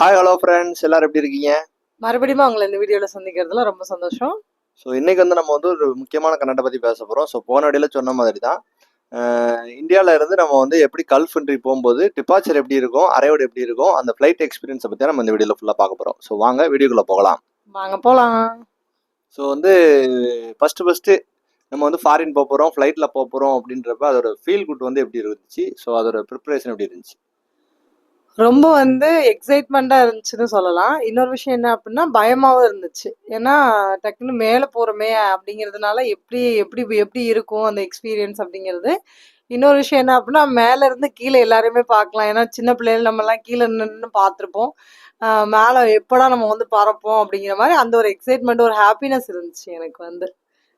Hi hello friends, எல்லாரும் எப்படி இருக்கீங்க? மறுபடியும் உங்களை இந்த வீடியோல சந்திக்கிறதுல ரொம்ப சந்தோஷம். ஸோ இன்னைக்கு வந்து நம்ம வந்து ஒரு முக்கியமான கண்டென்ட்டை பற்றி பேச போகிறோம். ஸோ போன இடையில சொன்ன மாதிரி தான் இந்தியாவில் இருந்து நம்ம வந்து எப்படி கல்ஃப் கண்ட்ரி போகும்போது டிபார்ச்சர் எப்படி இருக்கும், அரைவோடு எப்படி இருக்கும், அந்த ஃப்ளைட் எக்ஸ்பீரியன்ஸை பற்றி நம்ம இந்த வீடியோவில் ஃபுல்லாக பார்க்க போகிறோம். ஸோ வாங்க வீடியோக்குள்ளே போகலாம். வாங்க போலாம். ஸோ வந்து ஃபஸ்ட்டு நம்ம வந்து ஃபாரின் போக போகிறோம், ஃப்ளைட்டில் போக போகிறோம் அப்படின்றப்ப அதோட ஃபீல் குட் வந்து எப்படி இருந்துச்சு, ஸோ அதோட ப்ரிப்பரேஷன் எப்படி இருந்துச்சு? ரொம்ப வந்து எக்ஸைட்மெண்டா இருந்துச்சுன்னு சொல்லலாம். இன்னொரு விஷயம் என்ன அப்படின்னா பயமாவும் இருந்துச்சு. ஏன்னா டக்குன்னு மேல போறோமே அப்படிங்கிறதுனால எப்படி எப்படி எப்படி இருக்கும் அந்த எக்ஸ்பீரியன்ஸ் அப்படிங்கிறது. இன்னொரு விஷயம் என்ன அப்படின்னா மேல இருந்து கீழே எல்லாரையுமே பார்க்கலாம். ஏன்னா சின்ன பிள்ளைகள் நம்ம எல்லாம் கீழே நின்று பார்த்துருப்போம். மேல எப்படா நம்ம வந்து பறப்போம் அப்படிங்கிற மாதிரி அந்த ஒரு எக்ஸைட்மெண்ட், ஒரு ஹாப்பினஸ் இருந்துச்சு எனக்கு வந்து.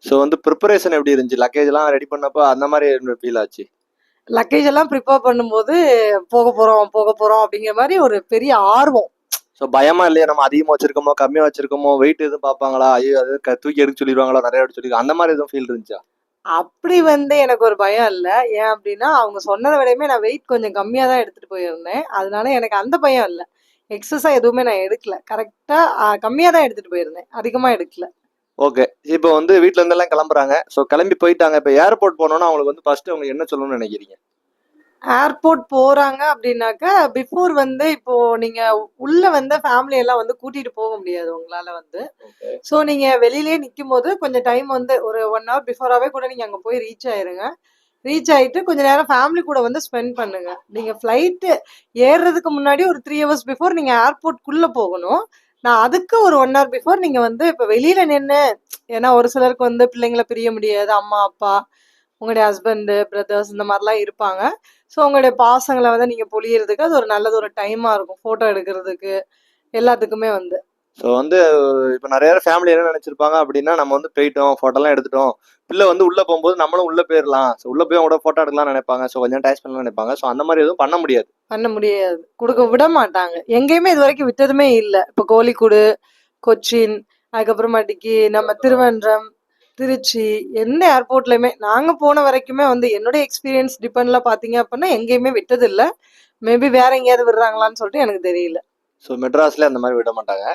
ஸோ வந்து ப்ரிப்பரேஷன் எப்படி இருந்துச்சு? லக்கேஜ்லாம் ரெடி பண்ணப்போ அந்த மாதிரி ஃபீல் ஆச்சு? லக்கேஜ் எல்லாம் ப்ரிப்பேர் பண்ணும்போது போக போறோம் அப்படிங்கிற மாதிரி ஒரு பெரிய ஆர்வம். ஸோ பயமா இல்லையா? நம்ம அதிகமாக வச்சிருக்கோமோ கம்மியாக வச்சிருக்கோமோ, வெயிட் எதுவும் பார்ப்பாங்களா, ஐயோ அது தூக்கி எடுக்க சொல்லிடுவாங்களா, நிறைய எடுத்து சொல்லி அந்த மாதிரி எதுவும் ஃபீல் இருந்துச்சா? அப்படி வந்து எனக்கு ஒரு பயம் இல்ல. ஏன் அப்படின்னா அவங்க சொன்னதை விடையுமே நான் வெயிட் கொஞ்சம் கம்மியா தான் எடுத்துட்டு போயிருந்தேன். அதனால எனக்கு அந்த பயம் இல்ல. எக்ஸஸா எதுவுமே நான் எடுக்கல. கரெக்டா கம்மியா தான் எடுத்துட்டு போயிருந்தேன். அதிகமா எடுக்கல. ஓகே. இப்போ வந்து வீட்ல இருந்து எல்லாம் கிளம்புறாங்க. ஸோ கிளம்பி போயிட்டாங்க. இப்போ ஏர்போர்ட் போனோம்னா அவங்களுக்கு வந்து ஃபர்ஸ்ட் அவங்க என்ன சொல்லணும்னு நினைக்கிறீங்க? ஏர்போர்ட் போறாங்க அப்படின்னாக்கா பிஃபோர் வந்து இப்போ நீங்க உள்ள வந்து ஃபேமிலி எல்லாம் வந்து கூட்டிட்டு போக முடியாது உங்களால வந்து. ஸோ நீங்க வெளியிலேயே நிற்கும் போது கொஞ்சம் டைம் வந்து ஒரு 1 ஹவர் பிஃபோராவே கூட நீங்க அங்க போய் ரீச் ஆயிருங்க. ரீச் ஆயிட்டு கொஞ்ச நேரம் ஃபேமிலி கூட வந்து ஸ்பெண்ட் பண்ணுங்க. நீங்க ஃப்ளைட்டு ஏறுறதுக்கு முன்னாடி ஒரு 3 ஹவர்ஸ் பிஃபோர் நீங்க ஏர்போர்ட்குள்ள போகணும். நான் அதுக்கு ஒரு 1 ஹவர் பிஃபோர் நீங்க வந்து இப்ப வெளியில நின்று, ஏன்னா ஒரு சிலருக்கு வந்து பிள்ளைங்களை பிரிய முடியாது. அம்மா அப்பா, உங்களுடைய ஹஸ்பண்டு, பிரதர்ஸ் இந்த மாதிரிலாம் இருப்பாங்க. ஸோ உங்களுடைய பாசங்களை வந்து நீங்க பொழியறதுக்கு அது ஒரு நல்லது, ஒரு டைமா இருக்கும் ஃபோட்டோ எடுக்கிறதுக்கு எல்லாத்துக்குமே வந்து. ஸோ வந்து இப்போ நிறைய ஃபேமிலி என்ன நினைச்சிருப்பாங்க அப்படின்னா, நம்ம வந்து போயிட்டோம், ஃபோட்டோலாம் எடுத்துட்டோம், பிள்ளை வந்து உள்ள போகும்போது நம்மளும் உள்ள போயிடலாம், ஸோ உள்ள போய் அவங்களோட ஃபோட்டோ எடுக்கலாம்னு நினைப்பாங்க. ஸோ கொஞ்சம் டைம் பண்ணலாம் நினைப்பாங்க. ஸோ அந்த மாதிரி எதுவும் பண்ண முடியாது. பண்ண முடியாது. கொடுக்க விட மாட்டாங்க. எங்கேயுமே இது வரைக்கும் விட்டதுமே இல்லை. இப்போ கோழிக்கூடு, கொச்சின், அதுக்கப்புறமாட்டிக்கு நம்ம திருவன்றம், திருச்சி, எந்த ஏர்போர்ட்லயுமே நாங்க போன வரைக்குமே வந்து என்னுடைய எக்ஸ்பீரியன்ஸ் டிபெண்ட்ல பாத்தீங்க அப்படின்னா எங்கேயுமே விட்டது இல்லை. மேபி வேற எங்கேயாவது விடுறாங்களான்னு சொல்லிட்டு எனக்கு தெரியல. ஸோ மெட்ராஸ்ல அந்த மாதிரி விட மாட்டாங்க.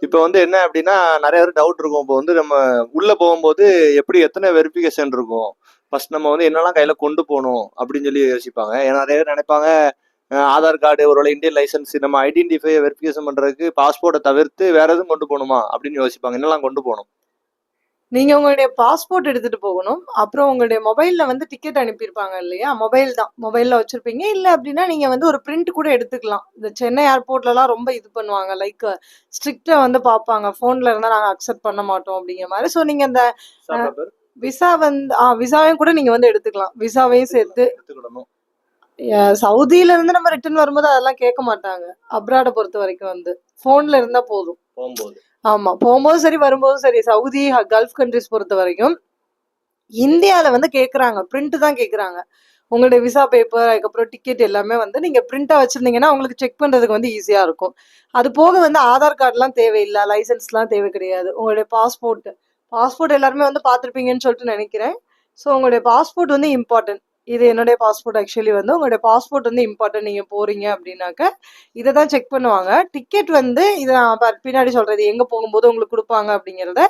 இப்போ வந்து என்ன அப்படின்னா நிறைய பேர் டவுட் இருக்கும். இப்போ வந்து நம்ம உள்ள போகும்போது எப்படி எத்தனை வெரிஃபிகேஷன் இருக்கும், ஃபர்ஸ்ட் நம்ம வந்து என்னெல்லாம் கையில கொண்டு போகணும் அப்படின்னு சொல்லி யோசிப்பாங்க. ஏன்னா நிறைய பேர் நினைப்பாங்க ஆதார் கார்டு, ஒருவேளை இந்தியன் லைசன்ஸ், நம்ம ஐடென்டிஃபை வெரிஃபிகேஷன் பண்றதுக்கு பாஸ்போர்ட்டை தவிர்த்து வேற எதுவும் கொண்டு போகணுமா அப்படின்னு யோசிப்பாங்க. என்னெல்லாம் கொண்டு போகணும்? நீங்க உங்களுடைய பாஸ்போர்ட் எடுத்துட்டு போகணும். அப்புறம் உங்களுடைய மொபைல்ல வந்து டிக்கெட் அனுப்பியிருப்பாங்க இல்லையா, மொபைல் தான் மொபைல்ல வச்சிருப்பீங்க. இல்ல அப்படின்னா நீங்க வந்து ஒரு பிரிண்ட் கூட எடுத்துக்கலாம். இந்த சென்னை ஏர்போர்ட்ல எல்லாம் ரொம்ப இது பண்ணுவாங்க, லைக் ஸ்ட்ரிக்டா வந்து பார்ப்பாங்க, போன்ல இருந்தா நாங்க அக்செப்ட் பண்ண மாட்டோம் அப்படிங்கிற மாதிரி. ஸோ நீங்க இந்த விசா வந்து விசாவையும் கூட நீங்க வந்து எடுத்துக்கலாம். விசாவையும் சேர்த்து எடுத்துக்கிடணும். சவுதியில இருந்து நம்ம ரிட்டர்ன் வரும்போது அதெல்லாம் கேட்க மாட்டாங்க. அப்ராட பொறுத்த வரைக்கும் வந்து போன்ல இருந்தா போதும் போகும்போது. ஆமா, போகும்போதும் சரி வரும்போதும் சரி. சவுதி, கல்ஃப் கண்ட்ரிஸ் பொறுத்த வரைக்கும் இந்தியால வந்து கேக்குறாங்க, பிரிண்ட் தான் கேக்குறாங்க. உங்களுடைய விசா பேப்பர், அதுக்கப்புறம் டிக்கெட் எல்லாமே வந்து நீங்க பிரிண்டா வச்சிருந்தீங்கன்னா உங்களுக்கு செக் பண்றதுக்கு வந்து ஈஸியா இருக்கும். அது போக வந்து ஆதார் கார்டுலாம் தேவையில்லை, லைசன்ஸ்லாம் தேவை கிடையாது. உங்களுடைய பாஸ்போர்ட் எல்லாருமே வந்து பார்த்துருப்பீங்கன்னு சொல்லிட்டு நினைக்கிறேன். ஸோ உங்களுடைய பாஸ்போர்ட் வந்து இம்பார்ட்டன்ட். இது என்னுடைய பாஸ்போர்ட் ஆக்சுவலி வந்து உங்களுடைய பாஸ்போர்ட் வந்து இம்பார்ட்டன்ட். நீங்க போறீங்க அப்படின்னாக்க இதை தான் செக் பண்ணுவாங்க. டிக்கெட் வந்து இதை நான் பின்னாடி சொல்றது எங்க போகும்போது உங்களுக்கு கொடுப்பாங்க அப்படிங்கிறத.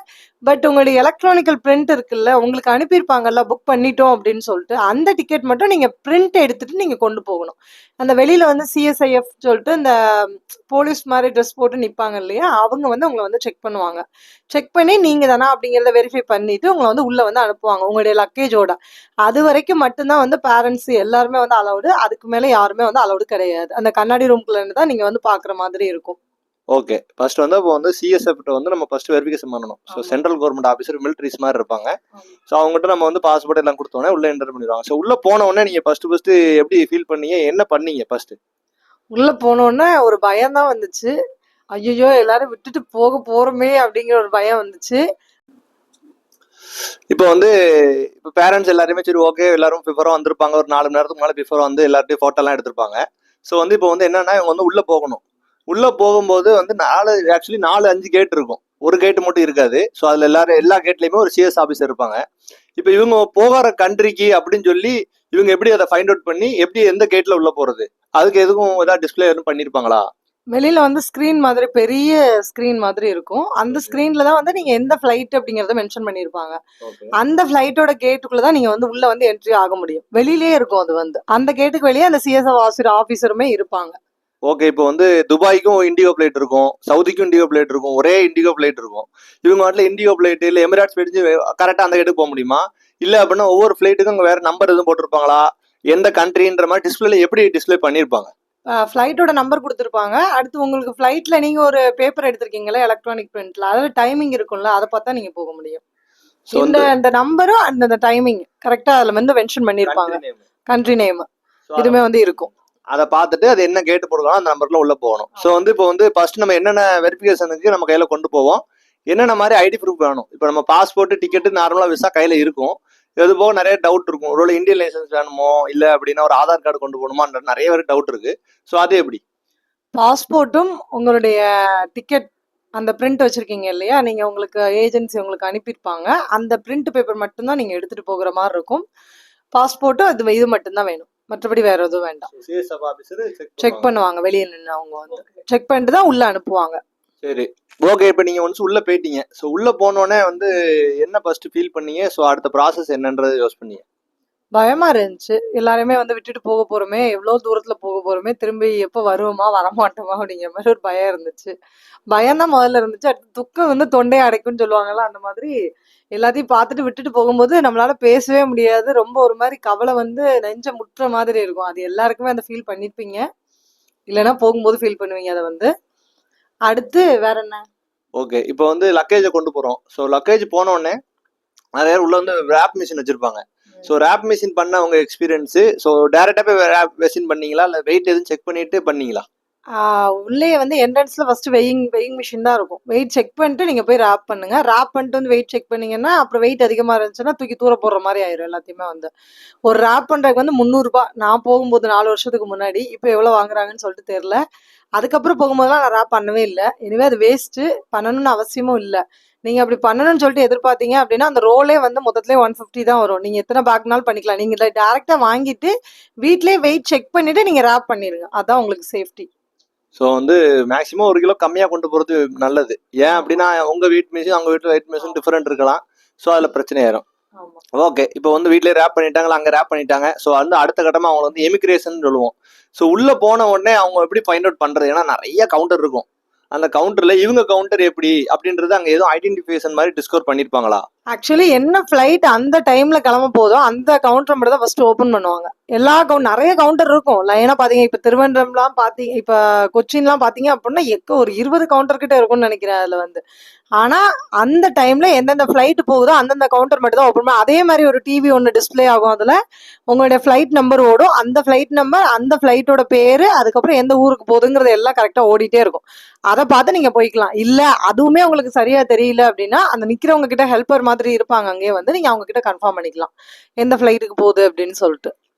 பட் உங்களுடைய எலக்ட்ரானிக்கல் பிரிண்ட் இருக்குல்ல, உங்களுக்கு அனுப்பியிருப்பாங்கல்ல புக் பண்ணிட்டோம் அப்படின்னு சொல்லிட்டு, அந்த டிக்கெட் மட்டும் நீங்க பிரிண்ட் எடுத்துட்டு நீங்க கொண்டு போகணும். அந்த வெளியில வந்து சிஎஸ்ஐஎஃப் சொல்லிட்டு இந்த போலீஸ் மாதிரி ட்ரெஸ் போட்டு நிற்பாங்க இல்லையா, அவங்க வந்து உங்களை வந்து செக் பண்ணுவாங்க. செக் பண்ணி நீங்க தானா அப்படிங்கிறத வெரிஃபை பண்ணிட்டு உங்களை வந்து உள்ள வந்து அனுப்புவாங்க உங்களுடைய லக்கேஜோட. அது வரைக்கும் மட்டும்தான் வந்து பேரண்ட்ஸ் எல்லாருமே வந்து அலவுடு. அதுக்கு மேல யாருமே வந்து அலவுடு கிடையாது. அந்த கண்ணாடி ரூம்குள்ள இருந்து தான் நீங்க வந்து பாக்குற மாதிரி இருக்கும். ஓகே. ஃபர்ஸ்ட் வந்து இப்போ வந்து சிஎஸ்எஃப் வந்து நம்ம ஃபர்ஸ்ட் வெரிஃபிகேஷன் பண்ணணும். So central government officer, military's மாதிரி இருப்பாங்க. ஸோ அவங்ககிட்ட நம்ம வந்து பாஸ்போர்ட் எல்லாம் கொடுத்தோன்னே உள்ள என்டர் பண்ணிடுவாங்க. ஸோ உள்ள போன உடனே நீங்க ஃபர்ஸ்ட் எப்படி ஃபீல் பண்ணீங்க, என்ன பண்ணீங்க ஃபர்ஸ்ட்? உள்ள போனோடனே ஒரு பயம் தான் வந்துச்சு. ஐயோ எல்லாரும் விட்டுட்டு போக போறோமே அப்படிங்கிற ஒரு பயம் வந்துச்சு. இப்போ வந்து இப்போ பேரண்ட்ஸ் எல்லாருமே சரி ஓகே எல்லாரும் பிஃபோரா வந்திருப்பாங்க. ஒரு 4 மணி நேரத்துக்கு மேலே பிஃபோரா வந்து எல்லார்ட்டையும் ஃபோட்டோ எல்லாம் எடுத்திருப்பாங்க. ஸோ வந்து இப்போ வந்து என்னன்னா இவங்க வந்து உள்ள போகணும். உள்ள போகும்போது வந்து 4-5 கேட் இருக்கும். ஒரு கேட் மட்டும் இருக்காது. ஸோ அதுல எல்லா கேட்லயுமே ஒரு சிஎஸ் ஆஃபீஸர் இருப்பாங்க. இப்போ இவங்க போகிற கண்ட்ரிக்கு அப்படின்னு சொல்லி இவங்க எப்படி அதை ஃபைண்ட் அவுட் பண்ணி எப்படி எந்த கேட்ல உள்ள போறது, அதுக்கு எதுவும் ஏதாவது டிஸ்பிளே எதுவும் பண்ணிருப்பாங்களா? வெளியில வந்து ஸ்கிரீன் மாதிரி பெரிய ஸ்கிரீன் மாதிரி இருக்கும். அந்த ஸ்கிரீன்ல தான் வந்து நீங்க எந்த ஃபிளைட் அப்படிங்கறத மென்ஷன் பண்ணிருப்பாங்க. அந்த ஃபிளைட்டோட கேட்டுக்குள்ள தான் நீங்க வந்து உள்ள வந்து என்ட்ரி ஆக முடியும். வெளியிலேயே இருக்கும் அது வந்து. அந்த கேட்டுக்கு வெளியே அந்த சிஎஸ்எஃப் ஆஃபீஸருமே இருப்பாங்க. ஓகே. இப்போ வந்து துபாய்க்கும் இண்டிகோ பிளைட் இருக்கும், சவுதிக்கும் இண்டிகோ பிளைட் இருக்கும், ஒரே இண்டிகோ பிளைட் இருக்கும். இவங்க வாட்டில் இண்டிகோ பிளைட் இல்லை எமிரேட்ஸ் பிடிச்சி கரெக்டாக அந்த கேட்டுக்கு போக முடியுமா? இல்லை அப்படின்னா ஒவ்வொரு ஃபிளைட்டுக்கும் அங்கே வேற நம்பர் எதுவும் போட்டிருப்பாங்களா? எந்த கண்ட்ரின்ற மாதிரி டிஸ்பிளேல எப்படி டிஸ்பிளே பண்ணியிருப்பாங்க? ஃபிளைட்டோட நம்பர் கொடுத்துருப்பாங்க. அடுத்து உங்களுக்கு ஃபிளைட்ல நீங்க ஒரு பேப்பர் எடுத்திருக்கீங்களா எலக்ட்ரானிக் பிரிண்ட்ல, அதுல டைமிங் இருக்கும்ல, அதை பார்த்தா நீங்க போக முடியும். ஸோ இந்த வந்து இந்த நம்பரும் அந்த டைமிங் கரெக்டா அதுல வந்து மென்ஷன் பண்ணிருப்பாங்க. country name. Country name So, இதுமே வந்து இருக்கும். அதை பார்த்துட்டு அது என்ன கேட்டு போடுறோம் அந்த நம்பர்ல உள்ள போகணும். ஸோ வந்து இப்போ வந்து ஃபர்ஸ்ட் நம்ம என்னென்ன வெரிஃபிகேஷனுக்கு நம்ம கையில கொண்டு போவோம், என்னென்ன மாதிரி ஐடி ப்ரூஃப் வேணும். இப்போ நம்ம பாஸ்போர்ட் டிக்கெட் நார்மலா விசா கையில இருக்கும். இது போக நிறைய டவுட் இருக்கும். ஒருவேளை இந்தியன் லைசன்ஸ் வேணுமோ இல்லை அப்படின்னா ஒரு ஆதார் கார்டு கொண்டு போகணுமான்ற நிறைய பேர் டவுட் இருக்கு. ஸோ அது எப்படி? பாஸ்போர்ட்டும் உங்களுடைய டிக்கெட் அந்த பிரிண்ட் வச்சிருக்கீங்க இல்லையா, நீங்க உங்களுக்கு ஏஜென்சி உங்களுக்கு அனுப்பியிருப்பாங்க. அந்த பிரிண்ட் பேப்பர் மட்டும்தான் நீங்க எடுத்துட்டு போகிற மாதிரி இருக்கும். பாஸ்போர்ட்டும் இது மட்டும்தான் வேணும், மற்றபடி வேற எதுவும் வேண்டாம். சிஎஸ்எஃப் ஆபீசர் செக் பண்ணுவாங்க வெளியே நின்று, அவங்க வந்து செக் பண்ணிட்டு தான் உள்ள அனுப்புவாங்க. சரி, ஓகே. இப்போ நீங்க ஒன்ஸ் உள்ள போயிட்டீங்க. ஸோ உள்ள போனோடனே வந்து என்ன ஃபர்ஸ்ட் ஃபீல் பண்ணீங்க? ஸோ அடுத்த ப்ராசஸ் என்னன்றது யோசி பண்ணீங்க? பயமா இருந்துச்சு. எல்லாருமே வந்து விட்டுட்டு போக போறோமே, எவ்வளவு தூரத்துல போக போறோமே, திரும்பி எப்ப வருவோமா வரமாட்டோமா அப்படிங்கிற மாதிரி ஒரு பயம் இருந்துச்சு. பயம் தான் முதல்ல இருந்துச்சு. அடுத்து துக்கம் வந்து தொண்டையை அடைக்கும்னு சொல்லுவாங்கல்ல, அந்த மாதிரி எல்லாத்தையும் பார்த்துட்டு விட்டுட்டு போகும்போது நம்மளால பேசவே முடியாது. ரொம்ப ஒரு மாதிரி கவலை வந்து நெஞ்ச முட்டுற மாதிரி இருக்கும். அது எல்லாருக்குமே அந்த ஃபீல் பண்ணிருப்பீங்க, இல்லைன்னா போகும்போது ஃபீல் பண்ணுவீங்க அதை வந்து. அடுத்து வேற என்ன? ஓகே. இப்போ வந்து லக்கேஜை கொண்டு போறோம். ஸோ லக்கேஜ் போன உடனே நிறைய பேர் உள்ள வந்து ரேப் மிஷின் வச்சிருப்பாங்க. ஸோ ரேப் மிஷின் பண்ண உங்க எக்ஸ்பீரியன்ஸ், ஸோ டேரக்டா போய் ரேப் மிஷின் பண்ணீங்களா இல்லை வெயிட் எதுவும் செக் பண்ணிட்டு பண்ணீங்களா? உள்ளே வந்து என்ட்ரன்ஸ்ல ஃபர்ஸ்ட் வெயிங் மிஷின் தான் இருக்கும். வெயிட் செக் பண்ணிட்டு நீங்க போய் ரேப் பண்ணுங்க. ரேப் பண்ணிட்டு வந்து வெயிட் செக் பண்ணீங்கன்னா அப்புறம் வெயிட் அதிகமா இருந்துச்சுன்னா தூக்கி தூர போடுற மாதிரி ஆயிரும் எல்லாத்தையுமே வந்து. ஒரு ரேப் பண்றதுக்கு வந்து 300 ரூபாய். நான் போகும்போது 4 வருஷத்துக்கு முன்னாடி, இப்போ எவ்வளவு வாங்குறாங்கன்னு சொல்லிட்டு தெரியல. அதுக்கப்புறம் போகும்போதெல்லாம் நான் ரேப் பண்ணவே இல்லை. எனவே அது வேஸ்ட், பண்ணணும்னு அவசியமும் இல்லை. நீங்க அப்படி பண்ணணும்னு சொல்லிட்டு எதிர்பார்த்தீங்க அப்படின்னா அந்த ரோலே வந்து மொத்தத்திலே 150 தான் வரும். நீங்க எத்தனை பேக்னாலும் பண்ணிக்கலாம். நீங்க டைரக்டா வாங்கிட்டு வீட்லயே வெயிட் செக் பண்ணிட்டு நீங்க ரேப் பண்ணிருங்க. அதான் உங்களுக்கு சேஃப்டி. ஸோ வந்து மேக்ஸிமம் 1 கிலோ கம்மியாக கொண்டு போகிறது நல்லது. ஏன் அப்படின்னா உங்கள் வீட் மிஷின் அவங்க வீட்டு வெயிட் மிஷின் டிஃப்ரெண்ட் இருக்கலாம். ஸோ அதில் பிரச்சனை ஆயிரும். ஓகே. இப்போ வந்து வீட்டிலே ரேப் பண்ணிட்டாங்களா, அங்கே ரேப் பண்ணிட்டாங்க. ஸோ வந்து அடுத்த கட்டமாக அவங்க வந்து எமிக்ரேஷன் சொல்லுவோம். ஸோ உள்ளே போன உடனே அவங்க எப்படி ஃபைண்ட் அவுட் பண்ணுறது? ஏன்னா நிறைய கவுண்டர் இருக்கும். அந்த கவுண்டர்ல இவங்க கவுண்டர் எப்படி அப்படின்றது அங்கே எதுவும் ஐடென்டிஃபிகேஷன் மாதிரி டிஸ்கவர் பண்ணியிருப்பாங்களா? ஆக்சுவலி என்ன ஃபிளைட் அந்த டைம்ல கிளம்ப போதோ அந்த கவுண்டர் மட்டும் தான் ஃபர்ஸ்ட் ஓபன் பண்ணுவாங்க. எல்லா நிறைய கவுண்டர் இருக்கும். லைனா பாத்தீங்க, இப்ப திருவனந்தபுரம்லாம் பாத்தீங்க, இப்ப கொச்சின்லாம் பாத்தீங்க அப்படின்னா ஒரு 20 கவுண்டர் கிட்ட இருக்கும்னு நினைக்கிறேன் அதுல வந்து. ஆனா அந்த டைம்ல எந்தெந்த ஃபிளைட் போகுதோ அந்தந்த கவுண்டர் மட்டும் தான் ஓப்பன் பண்ணும். அதே மாதிரி ஒரு டிவி ஒன்று டிஸ்பிளே ஆகும். அதுல உங்களுடைய ஃபிளைட் நம்பர் ஓடும். அந்த ஃபிளைட் நம்பர், அந்த ஃபிளைட்டோட பேரு, அதுக்கப்புறம் எந்த ஊருக்கு போகுதுங்கிறது எல்லாம் கரெக்டா ஓடிட்டே இருக்கும். அதை பார்த்து நீங்க போய்க்கலாம். இல்ல அதுவுமே உங்களுக்கு சரியா தெரியல அப்படின்னா அந்த நிக்கிறவங்க கிட்ட ஹெல்ப்பர் மாதிரி இருப்பாங்க, அங்கேயே வந்து நீங்க அவங்க கிட்ட கன்ஃபார்ம் பண்ணிக்கலாம் எந்த ஃபிளைட்டுக்கு போகுது அப்படின்னு சொல்லிட்டு.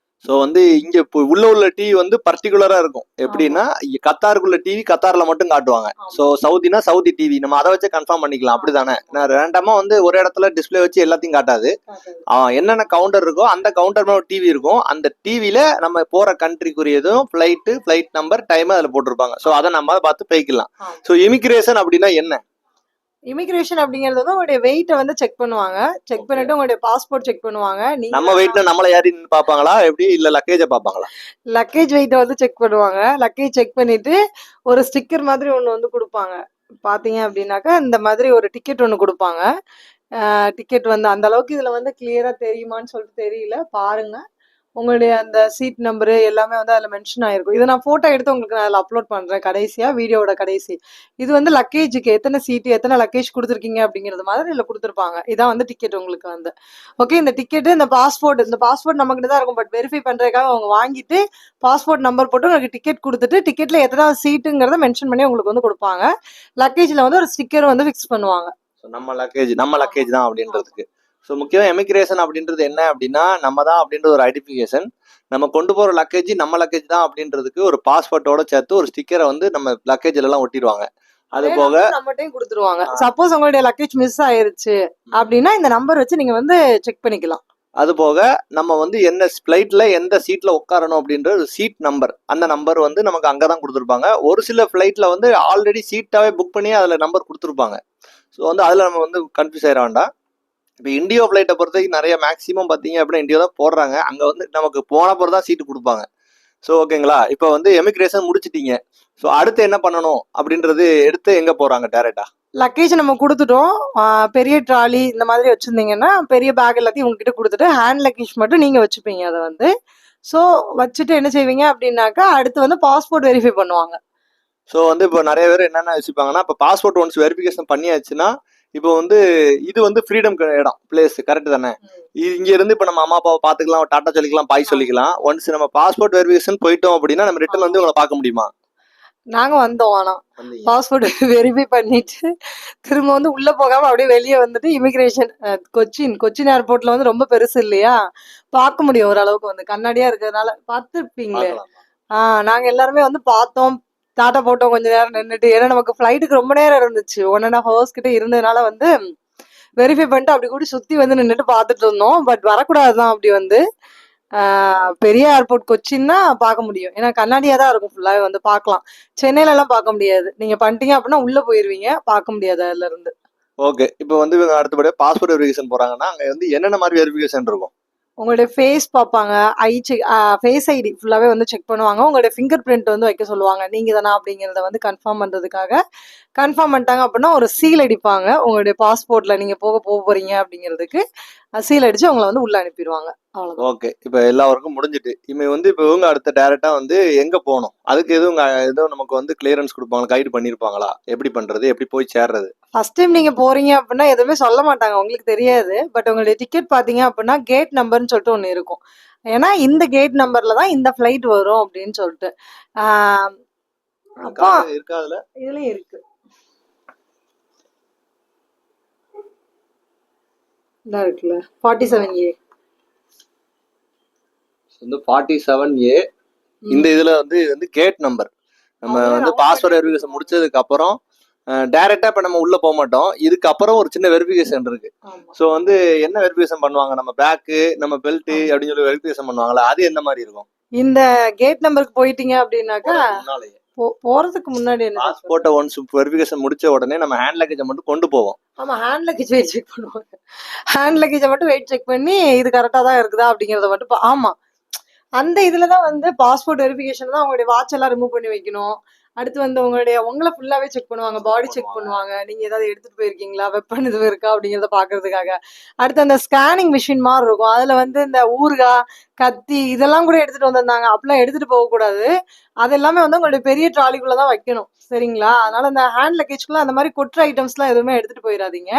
ஸோ வந்து இங்க உள்ள டிவி வந்து பர்டிகுலரா இருக்கும். எப்படின்னா கத்தாருக்குள்ள டிவி கத்தார்ல மட்டும் காட்டுவாங்க. ஸோ சவுதினா சவுதி டிவி, நம்ம அதை வச்சு கன்ஃபார்ம் பண்ணிக்கலாம். அப்படிதானே? நான் ரேண்டமா வந்து ஒரு இடத்துல டிஸ்பிளே வச்சு எல்லாத்தையும் காட்டாது. என்னென்ன கவுண்டர் இருக்கோ அந்த கவுண்டர் மேல டிவி இருக்கும். அந்த டிவில நம்ம போற கண்ட்ரிக்குரியதும் ஃபிளைட் நம்பர், டைம் அதில் போட்டிருப்பாங்க. ஸோ அதை நம்ம பார்த்து போய்க்கலாம். ஸோ இமிகிரேஷன் அப்படின்னா என்ன? இமிகிரேஷன் அப்படிங்கிறது வந்து உங்களுடைய வெயிட்டை வந்து செக் பண்ணுவாங்க. செக் பண்ணிட்டு உங்களுடைய பாஸ்போர்ட் செக் பண்ணுவாங்க. நம்ம வெயிட்ல நம்மள யாரு பாப்பாங்களா எப்படி, இல்ல லக்கேஜ பாப்பாங்களா? லக்கேஜ் வெயிட்டை வந்து செக் பண்ணுவாங்க. லக்கேஜ் செக் பண்ணிட்டு ஒரு ஸ்டிக்கர் மாதிரி ஒன்று வந்து கொடுப்பாங்க. பாத்தீங்க அப்படின்னாக்கா இந்த மாதிரி ஒரு டிக்கெட் ஒன்று கொடுப்பாங்க. டிக்கெட் வந்து அந்த அளவுக்கு இதுல வந்து கிளியரா தெரியுமான்னு சொல்லிட்டு தெரியல, பாருங்க. உங்களுடைய அந்த சீட் நம்பரு எல்லாமே வந்து அதில் மென்ஷன் ஆயிருக்கும். இதை நான் ஃபோட்டோ எடுத்து உங்களுக்கு நான் அதில் அப்லோட் பண்ணுறேன் கடைசியாக, வீடியோட கடைசி. இது வந்து லக்கேஜுக்கு எத்தனை சீட்டு, எத்தனை லக்கேஜ் கொடுத்துருக்கீங்க அப்படிங்கிறது மாதிரி இதில் கொடுத்துருப்பாங்க. இதான் வந்து டிக்கெட் உங்களுக்கு வந்து. ஓகே, இந்த டிக்கெட்டு, இந்த பாஸ்போர்ட் நம்மகிட்ட தான் இருக்கும். பட் வெரிஃபை பண்ணுறதுக்காக அவங்க வாங்கிட்டு பாஸ்போர்ட் நம்பர் போட்டு உங்களுக்கு டிக்கெட் கொடுத்துட்டு டிக்கெட்டில் எத்தனை சீட்டுங்கிறத மென்ஷன் பண்ணி உங்களுக்கு வந்து கொடுப்பாங்க. லக்கேஜில் வந்து ஒரு ஸ்டிக்கர் வந்து ஃபிக்ஸ் பண்ணுவாங்க. நம்ம லக்கேஜ் தான் அப்படின்றதுக்கு. ஸோ முக்கியமாக எமிக்ரேஷன் அப்படின்றது என்ன அப்படின்னா நம்ம தான் அப்படின்றது ஒரு ஐடென்டிஃபிகேஷன். நம்ம கொண்டு போகிற லக்கேஜ் நம்ம லக்கேஜ் தான் அப்படின்றதுக்கு ஒரு பாஸ்போர்ட்டோட சேர்த்து ஒரு ஸ்டிக்கரை வந்து நம்ம லக்கேஜ்ல எல்லாம் ஒட்டிடுவாங்க. அது போக நம்மகிட்டையும் கொடுத்துருவாங்க. சப்போஸ் உங்களுடைய லக்கேஜ் மிஸ் ஆயிருச்சு அப்படின்னா இந்த நம்பர் வச்சு நீங்க வந்து செக் பண்ணிக்கலாம். அது போக நம்ம வந்து என்ன ஃப்ளைட்ல எந்த சீட்ல உட்காரணும் அப்படின்ற ஒரு சீட் நம்பர், அந்த நம்பர் வந்து நமக்கு அங்கதான் கொடுத்துருப்பாங்க. ஒரு சில ஃப்ளைட்ல வந்து ஆல்ரெடி சீட்டாவே புக் பண்ணி அதுல நம்பர் கொடுத்துருப்பாங்க. ஸோ வந்து அதுல நம்ம வந்து கன்ஃபியூஸ் ஆயிட வேண்டாம். இப்போ இண்டியோ ஃப்ளைட்டை பொறுத்த வரைக்கும் நிறைய மேக்ஸிமம் பார்த்தீங்க அப்படின்னா இண்டியோ தான் போடுறாங்க. அங்க வந்து நமக்கு போன பிறகு தான் சீட்டு கொடுப்பாங்க. ஸோ ஓகேங்களா, இப்போ வந்து எமிக்ரேஷன் முடிச்சிட்டீங்க. ஸோ அடுத்து என்ன பண்ணணும் அப்படின்றது எடுத்து எங்க போறாங்க டேரக்டா? லக்கேஜ் நம்ம கொடுத்துட்டோம். பெரிய ட்ராலி இந்த மாதிரி வச்சிருந்தீங்கன்னா பெரிய பேக் எல்லாத்தையும் உங்ககிட்ட கொடுத்துட்டு ஹேண்ட் லக்கேஜ் மட்டும் நீங்க வச்சுப்பீங்க அதை வந்து. ஸோ வச்சுட்டு என்ன செய்வீங்க அப்படின்னாக்கா அடுத்து வந்து பாஸ்போர்ட் வெரிஃபை பண்ணுவாங்க. ஸோ வந்து இப்போ நிறைய பேர் என்னென்ன யோசிப்பாங்கன்னா, இப்போ பாஸ்போர்ட் ஒன்ஸ் வெரிஃபிகேஷன் பண்ணியாச்சுன்னா இப்போ வந்து இது வந்து ஃப்ரீடம் இடம் பிளேஸ் கரெக்ட் தானே? இங்க இருந்து இப்போ நம்ம அம்மா அப்பாவை பார்த்துக்கலாம், டாட்டா சொல்லிக்கலாம், பாய் சொல்லிக்கலாம். ஒன்ஸ் நம்ம பாஸ்போர்ட் வெரிஃபிகேஷன் போயிட்டோம் அப்படின்னா நம்ம ரிட்டர்ன் வந்து உங்களை பார்க்க முடியுமா? நாங்க வந்தோம். ஆனா வந்தீங்க. பாஸ்போர்ட் வெரிஃபை பண்ணிட்டு திரும்ப வந்து உள்ள போகாம அப்படியே வெளியே வந்துட்டு இமிகிரேஷன் கொச்சின் ஏர்போர்ட்ல வந்து ரொம்ப பெருசு இல்லையா, பார்க்க முடியும் ஓரளவுக்கு, வந்து கண்ணாடியா இருக்கிறதுனால பார்த்துருப்பீங்களே. பார்க்கலாம். நாங்க எல்லாருமே வந்து பார்த்தோம், டாட்டா போட்டோம் கொஞ்ச நேரம் நின்றுட்டு. ஏன்னா நமக்கு ஃபிளைட்டுக்கு ரொம்ப நேரம் இருந்துச்சு, 1.5 hours கிட்ட இருந்ததுனால வந்து வெரிஃபை பண்ணிட்டு அப்படி கூட சுத்தி வந்து நின்றுட்டு பார்த்துட்டு இருந்தோம். பட் வரக்கூடாதுதான் அப்படி வந்து. பெரிய ஏர்போர்ட் கொச்சின்னா பார்க்க முடியும், ஏன்னா கண்ணாடியா தான் இருக்கும் ஃபுல்லாவே, வந்து பார்க்கலாம். சென்னையில எல்லாம் பார்க்க முடியாது. நீங்க பண்ணிட்டீங்க அப்படின்னா உள்ள போயிருவீங்க, பார்க்க முடியாது அதுல இருந்து. ஓகே, இப்போ வந்து இவங்க அடுத்தபடியாக பாஸ்போர்ட் வெரிஃபிகேஷன் போறாங்கன்னா அங்க வந்து என்னென்ன மாதிரி வெரிஃபிகேஷன் இருக்கும்? உங்களுடைய ஃபேஸ் பார்ப்பாங்க, ஃபேஸ் ஐடி ஃபுல்லாவே வந்து செக் பண்ணுவாங்க. உங்களுடைய ஃபிங்கர் பிரிண்ட் வந்து வைக்க சொல்லுவாங்க, நீங்க தானா அப்படிங்கிறத வந்து கன்ஃபார்ம் பண்றதுக்காக. கன்ஃபார்ம் பண்ணிட்டாங்க அப்படின்னா ஒரு சீல் அடிப்பாங்க உங்களுடைய பாஸ்போர்ட்ல, நீங்க போக போறீங்க அப்படிங்கிறதுக்கு சீல் அடிச்சு உங்களை வந்து உள்ள அனுப்பிடுவாங்க. அவ்வளவுதான். ஓகே, இப்போ எல்லா ஒர்க்கும் முடிஞ்சிட்டு இவங்க வந்து இப்போ இவங்க அடுத்த டேரக்டா வந்து எங்க போகணும்? அதுக்கு எதுவும் நமக்கு வந்து கிளியரன்ஸ் கொடுப்பாங்களா, கைடு பண்ணிருப்பாங்களா, எப்படி பண்றது, எப்படி போய் சேர்றது? ஃபர்ஸ்ட் டைம் நீங்க போறீங்க அப்படின்னா எதுவுமே சொல்ல மாட்டாங்க, உங்களுக்கு தெரியாது. பட் உங்களுடைய டிக்கெட் பாத்தீங்க அப்படின்னா கேட் நம்பர்னு சொல்லிட்டு ஒண்ணு இருக்கும். ஏன்னா இந்த கேட் நம்பர்ல தான் இந்த ஃபிளைட் வரும் அப்படின்னு சொல்லிட்டு. ஆஹ் அப்போ இருக்கா அதுல? இதுலயும் இருக்கு, இதான் இருக்குல்ல 47A. வந்து 47A இந்த இதுல வந்து இது வந்து கேட் நம்பர். நம்ம வந்து பாஸ்போர்ட் வெரிஃபிகேஷன் முடிச்சதுக்கு அப்புறம் டைரக்டா இப்ப நம்ம உள்ள போக மாட்டோம். இதுக்கு அப்புறம் ஒரு சின்ன வெரிஃபிகேஷன் இருக்கு. ஸோ வந்து என்ன வெரிஃபிகேஷன் பண்ணுவாங்க? நம்ம பேக்கு, நம்ம பெல்ட் அப்படின்னு சொல்லி வெரிஃபிகேஷன் பண்ணுவாங்களா, அது எந்த மாதிரி இருக்கும்? இந்த கேட் நம்பருக்கு போயிட்டீங்க அப்படின்னாக்கா முன்னாலேயே போறதுக்கு முன்னாடி என்ன பாஸ்போர்ட்டை ஒன்ஸ் வெரிஃபிகேஷன் முடிச்ச உடனே நம்ம ஹேண்ட் லக்கேஜை மட்டும் கொண்டு போவோம். ஆமா, ஹேண்ட் லக்கேஜ் வெயிட் செக் பண்ணுவாங்க. ஹேண்ட் லக்கேஜை மட்டும் வெயிட் செக் பண்ணி இது கரெக்டா தான் இருக்குதா அப்படிங்கறத மட்டும் ஆமா, அந்த இதுலதான் வந்து பாஸ்போர்ட் வெரிஃபிகேஷன் தான் உங்களுடைய வாட்ச் எல்லாம் ரிமூவ் பண்ணி வைக்கணும். அடுத்து வந்து உங்களை ஃபுல்லாவே செக் பண்ணுவாங்க, பாடி செக் பண்ணுவாங்க, நீங்க ஏதாவது எடுத்துட்டு போயிருக்கீங்களா, வெப்பன் இது இருக்கா அப்படிங்கறத பாக்குறதுக்காக. அடுத்து அந்த ஸ்கேனிங் மிஷின் மாதிரி இருக்கும், அதுல வந்து இந்த ஊறுகாய், கத்தி இதெல்லாம் கூட எடுத்துட்டு வந்திருந்தாங்க. அப்படிலாம் எடுத்துட்டு போக கூடாது, அது எல்லாமே வந்து உங்களுடைய பெரிய ட்ராலிக்குள்ளதான் வைக்கணும், சரிங்களா? அதனால இந்த ஹேண்ட் லக்கேஜ்குள்ள அந்த மாதிரி கொட்டுற ஐட்டம்ஸ் எல்லாம் எதுவுமே எடுத்துட்டு போயிடாதீங்க.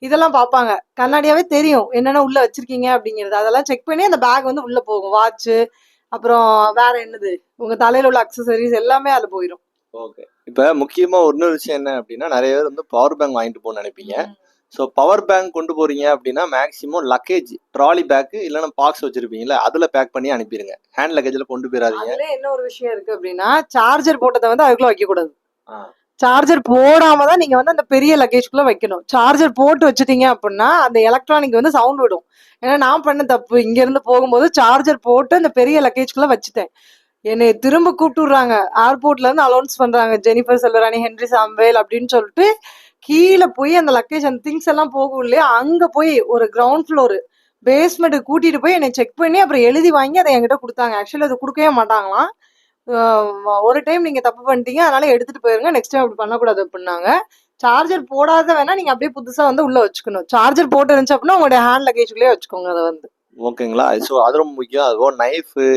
இதெல்லாம் பார்ப்பாங்க, கண்ணாடியாவே தெரியும் என்னென்ன உள்ள வச்சிருக்கீங்க அப்படிங்கிறது. அதெல்லாம் செக் பண்ணி அந்த பேக் வந்து உள்ள போகும். வாட்ச், அப்புறம் வேற என்னது, உங்க தலையில உள்ள அக்சசரிஸ் எல்லாமே அதுல போயிடும். ஓகே, இப்ப முக்கியமா இன்னொரு விஷயம் என்ன அப்படின்னா, நிறைய பேர் வந்து பவர் பேங்க் வாங்கிட்டு போகணும்னு நினைப்பீங்க. ஸோ பவர் பேங்க் கொண்டு போறீங்க அப்படின்னா மேக்ஸிமம் லக்கேஜ் ட்ராலி பேக் இல்லைன்னா பாக்ஸ் வச்சிருப்பீங்களா, அதுல பேக் பண்ணி அனுப்பிடுங்க. ஹேண்ட் லக்கேஜ்ல கொண்டு போயிடாதீங்க. அதுல என்ன ஒரு விஷயம் இருக்கு அப்படின்னா, சார்ஜர் போட்டதை வந்து அதுக்குள்ள வைக்க கூடாது. சார்ஜர் போடாம தான் நீங்க வந்து அந்த பெரிய லக்கேஜ்குள்ள வைக்கணும். சார்ஜர் போட்டு வச்சுட்டீங்க அப்படின்னா அந்த எலக்ட்ரானிக் வந்து சவுண்ட் விடும். ஏன்னா நான் பண்ண தப்பு, இங்க இருந்து போகும்போது சார்ஜர் போட்டு அந்த பெரிய லக்கேஜ்குள்ள வச்சுட்டேன். என்னை திரும்ப கூப்பிட்டுறாங்க, ஏர்போர்ட்ல இருந்து அலௌன்ஸ் பண்றாங்க, ஜெனிஃபர் செல்வராணி, ஹென்ரி சாம்வேல் அப்படின்னு சொல்லிட்டு. கீழே போய் அந்த லக்கேஜ், அந்த திங்ஸ் எல்லாம் போகும் இல்லையா, அங்க போய் ஒரு கிரவுண்ட் ஃப்ளோர் பேஸ்மெண்ட் கூட்டிட்டு போய் என்னை செக் பண்ணி அப்புறம் எழுதி வாங்கி அதை என்கிட்ட கொடுத்தாங்க. ஆக்சுவலி அது கொடுக்கவே மாட்டாங்களாம். ஒரு டைம் நீங்க தப்பு பண்ணிட்டீங்க, அதனால எடுத்துட்டு போயிருங்க, நெக்ஸ்ட் டைம் அப்படி பண்ணக்கூடாது அப்படின்னாங்க. சார்ஜர் போடாத வேணா நீங்க அப்படியே புதுசா வந்து உள்ள வச்சுக்கணும். சார்ஜர் போட்டு இருந்துச்சு அப்படின்னா உங்களுடைய ஹேண்ட் லக்கேஜ்லயே வச்சுக்கோங்க அதை வந்து. ஓகேங்களா? ஸோ அது ரொம்ப முக்கியம். அதுவும் நைஃபு,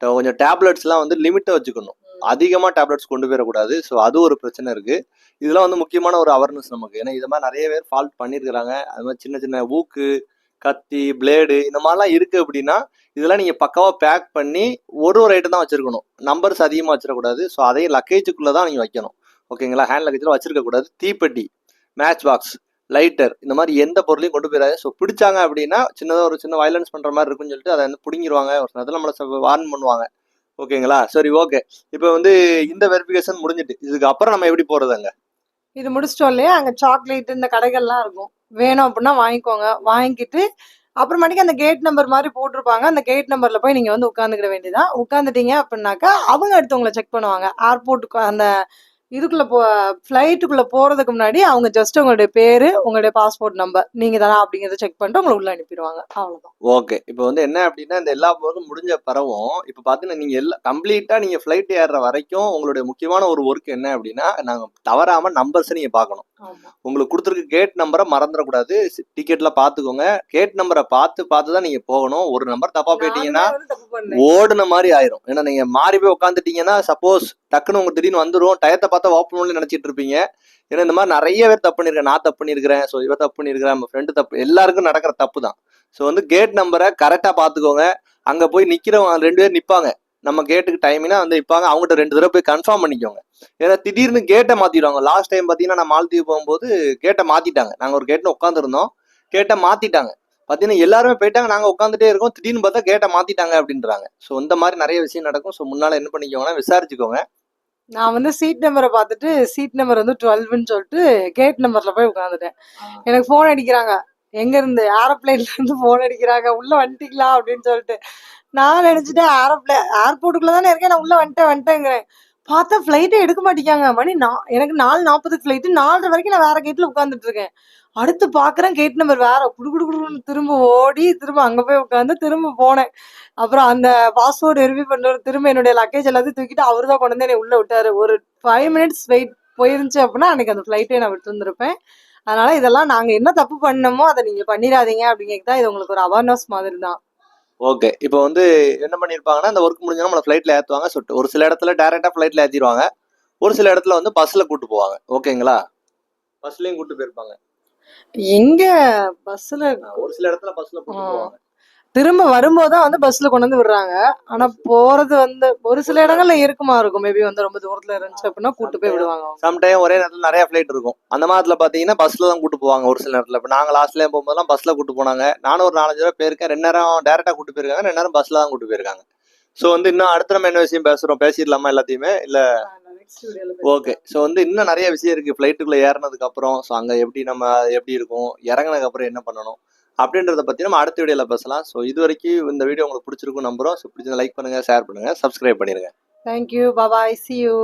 கொஞ்சம் டேப்லெட்ஸ்லாம் வந்து லிமிட்டா வச்சுக்கணும். அதிகமா டேப்லெட்ஸ் கொண்டு போயிடக்கூடாது. ஸோ அது ஒரு பிரச்சனை இருக்கு. இதெல்லாம் வந்து முக்கியமான ஒரு அவேர்னஸ் நமக்கு. ஏன்னா இது மாதிரி நிறைய பேர் ஃபால்ட் பண்ணியிருக்கிறாங்க. அது மாதிரி சின்ன சின்ன ஊக்கு, கத்தி, பிளேடு இந்த மாதிரிலாம் இருக்கு அப்படின்னா இதெல்லாம் நீங்க பக்காவா பேக் பண்ணி ஒரு ஐட்டம் தான் வச்சிருக்கணும். நம்பர்ஸ் அதிகமா வச்சிடக்கூடாது. ஸோ அதையும் லக்கேஜுக்குள்ள தான் நீங்க வைக்கணும். ஓகேங்களா? ஹேண்ட் லக்கேஜ்ல வச்சிருக்க கூடாது. தீப்பெட்டி, மேட்ச் பாக்ஸ், லைட்டர் இந்த மாதிரி எந்த பொருளையும் கொண்டு போயிடாது. ஸோ பிடிச்சாங்க அப்படின்னா சின்னதாக ஒரு சின்ன வயலன்ஸ் பண்ற மாதிரி இருக்குன்னு சொல்லிட்டு அதை வந்து பிடிங்கிருவாங்க. ஒரு நேரத்தில் நம்மளை வார்ன் பண்ணுவாங்க. ஓகேங்களா? சரி, ஓகே. இப்போ வந்து இந்த வெரிஃபிகேஷன் முடிஞ்சிட்டு இதுக்கு அப்புறம் நம்ம எப்படி போறதுங்க? இது முடிச்சிட்டோம் இல்லையா, அங்க சாக்லேட் இந்த கடைகள்லாம் இருக்கும், வேணும் அப்படின்னா வாங்கிக்கோங்க. வாங்கிட்டு அப்புறமேட்டுக்கு அந்த கேட் நம்பர் மாதிரி போட்டிருப்பாங்க. அந்த கேட் நம்பர்ல போய் நீங்க வந்து உட்காந்துக்கிட வேண்டியதான். உட்காந்துட்டீங்க அப்படின்னாக்கா அவங்க அடுத்து உங்களை செக் பண்ணுவாங்க. ஏர்போர்ட்டுக்கு அந்த இதுக்குள்ள ஃப்ளைட்டுக்குள்ள போறதுக்கு முன்னாடி அவங்க ஜஸ்ட் உங்களுடைய பேரு, உங்களுடைய பாஸ்போர்ட் நம்பர் நீங்க தானா அப்படிங்கறத செக் பண்ணிட்டு உங்களை உள்ள அனுப்பிடுவாங்க. அவ்வளவுதான். ஓகே. இப்போ வந்து என்ன அப்படின்னா, இந்த எல்லா ஒர்க்கும் முடிஞ்ச பிறகும், இப்போ பார்த்தீங்கன்னா, நீங்க கம்ப்ளீட்டா நீங்க ஃப்ளைட் ஏறுற வரைக்கும் உங்களுடைய முக்கியமான ஒரு ஒர்க் என்ன அப்படின்னா, நாங்க தவறாம நம்பர்ஸ நீங்க பார்க்கணும். ஆமா. உங்களுக்கு குடுத்துருக்க கேட் நம்பர மறந்துடக்கூடாது. டிக்கெட்ல பார்த்துக்கோங்க. கேட் நம்பர பார்த்து தான் நீங்க போகணும். ஒரு நம்பர் தப்பா போயிட்டீங்கன்னா, நானுமே வந்து தப்பு பண்ணேன். ஓடுன மாரி ஆயிரும். ஏன்னா நீங்க மாறி போய் உட்காந்துட்டீங்கன்னா, சப்போஸ் டக்குன்னு உங்களுக்கு திடீர்னு வந்துரும். டயத்த பார்த்தா ஓப்பன் பண்ணி நினைச்சிட்டு இருப்பீங்க. ஏன்னா இந்த மாதிரி நிறைய பேர் தப்பு பண்ணிருக்கேன். நான் தப்பு பண்ணியிருக்கிறேன். ஸோ இவ தப்பு பண்ணியிருக்கிறேன். நம்ம ஃப்ரெண்டு தப்பு. எல்லாருக்கும் நடக்கிற தப்பு தான். ஸோ வந்து கேட் நம்பரை கரெக்டாக பார்த்துக்கோங்க. அங்கே போய் நிற்கிறவங்க 2 பேர் நிற்பாங்க. நம்ம கேட்டுக்கு டைமினா வந்து நிற்பாங்க. அவங்ககிட்ட 2 தடவை போய் கன்ஃபார்ம் பண்ணிக்கோங்க. ஏன்னா திடீர்னு கேட்டை மாற்றிடுவாங்க. லாஸ்ட் டைம் பார்த்தீங்கன்னா நான் மாலத்தீவு போகும்போது கேட்டை மாற்றிட்டாங்க. நாங்கள் ஒரு கேட்டில் உட்காந்துருந்தோம். கேட்டை மாற்றிட்டாங்க. பார்த்தீங்கன்னா எல்லாருமே போயிட்டாங்க. நாங்கள் உட்காந்துட்டே இருக்கோம். திடீர்னு பார்த்தா கேட்டை மாற்றிட்டாங்க அப்படின்றாங்க. ஸோ இந்த மாதிரி நிறைய விஷயம் நடக்கும். ஸோ முன்னால் என்ன பண்ணிக்கோங்கன்னா விசாரிச்சுக்கோங்க. நான் வந்து சீட் நம்பரை பார்த்துட்டு சீட் நம்பர் வந்து 12ன்னு சொல்லிட்டு கேட் நம்பர்ல போய் உட்காந்துட்டேன். எனக்கு ஃபோன் அடிக்கிறாங்க. எங்க இருந்து? ஏரோப்ளேன்ல இருந்து ஃபோன் அடிக்கிறாங்க. உள்ள வந்துட்டீங்களா அப்படின்னு சொல்லிட்டு நான் நினைச்சிட்டேன் ஏர்போர்ட்டுக்குள்ள தானே இருக்கேன். நான் உள்ள வந்துட்டேங்கிறேன். பார்த்தா ஃப்ளைட்டே எடுக்க மாட்டேங்காங்க. மணி எனக்கு 4:40 ஃப்ளைட்டு. 4:30 வரைக்கும் நான் வேற கேட்ல உட்காந்துட்டு இருக்கேன். அடுத்து பாக்குறேன் கேட் நம்பர் வேற. குடுகுடுன்னு திரும்ப ஓடி திரும்ப அங்க போய் உட்காந்து திரும்ப போனேன். அப்புறம் அந்த பாஸ்போர்ட் வெரிஃபை பண்ணுறவர் திரும்ப என்னுடைய லக்கேஜ் எல்லாத்தையும் தூக்கிட்டு அவரு தான் கொண்டு வந்து என்னை உள்ள விட்டாரு. ஒரு 5 மினிட்ஸ் வெயிட் போயிருந்துச்சு அப்படின்னா அன்னைக்கு அந்த ஃப்ளைட்டே நான் விட்டு இருந்திருப்பேன். அதனால இதெல்லாம் நாங்க என்ன தப்பு பண்ணமோ அதை நீங்க பண்ணிடாதீங்க அப்படிங்கிறது தான் இது உங்களுக்கு ஒரு அவேர்னஸ் மாதிரி தான். ஓகே. இப்போ வந்து என்ன பண்ணியிருப்பாங்கன்னா, இந்த ஒர்க் முடிஞ்சோன்னா நம்மளை ஃப்ளைட்டில் ஏற்றுவாங்க. சொல்லிட்டு ஒரு சில இடத்துல டேரெக்டாக ஃப்ளைட்டில் ஏற்றிடுவாங்க. ஒரு சில இடத்துல வந்து பஸ்ஸில் கூட்டு போவாங்க. ஓகேங்களா? பஸ்லையும் கூட்டு போயிருப்பாங்க. எங்க பஸ்ல ஒரு சில இடத்துல பஸ்ஸில் கூட்டு போவாங்க. திரும்ப வரும்போதுதான் வந்து பஸ்ல கொண்டு வந்து விடுறாங்க. ஆனா போறது வந்து ஒரு சில இடங்கள்ல இருக்குமா இருக்கும். மேபி வந்து ரொம்ப தூரத்துல இருந்துச்சு அப்படின்னா கூட்டு போய் விடுவாங்க. சம்டைம் ஒரே நேரத்தில் நிறைய ஃப்ளைட் இருக்கும். அந்த மாதிரில பார்த்தீங்கன்னா பஸ்ல தான் கூட்டு போவாங்க ஒரு சில நேரத்தில். இப்போ நாங்கள் லாஸ்ட்ல போகும்போதெல்லாம் பஸ்ல கூட்டு போனாங்க. நானும் ஒரு 4-5 தடவை போயிருக்கேன். 2 நேரம் டேரெக்டாக கூட்டு போயிருக்காங்க. 2 நேரம் பஸ்ல தான் கூட்டு போயிருக்காங்க. ஸோ வந்து இன்னும் அடுத்த நம்ம என்ன விஷயம் பேசுறோம்? பேசிடலாமா எல்லாத்தையுமே? இல்லை? ஓகே. ஸோ வந்து இன்னும் நிறைய விஷயம் இருக்கு ஃப்ளைட்டுக்குள்ள ஏறினதுக்கு அப்புறம். ஸோ அங்கே எப்படி இருக்கும், இறங்கினதுக்கு அப்புறம் என்ன பண்ணணும் அப்படின்றத பற்றி நம்ம அடுத்த வீடியோவில் பேசலாம். ஸோ இது வரைக்கும் இந்த வீடியோ உங்களுக்கு பிடிச்சிருக்கும் நம்புறோம். ஸோ பிடிச்சதை லைக் பண்ணுங்க, ஷேர் பண்ணுங்க, சப்ஸ்கிரைப் பண்ணிருங்க. தேங்க்யூ. பாய். See you.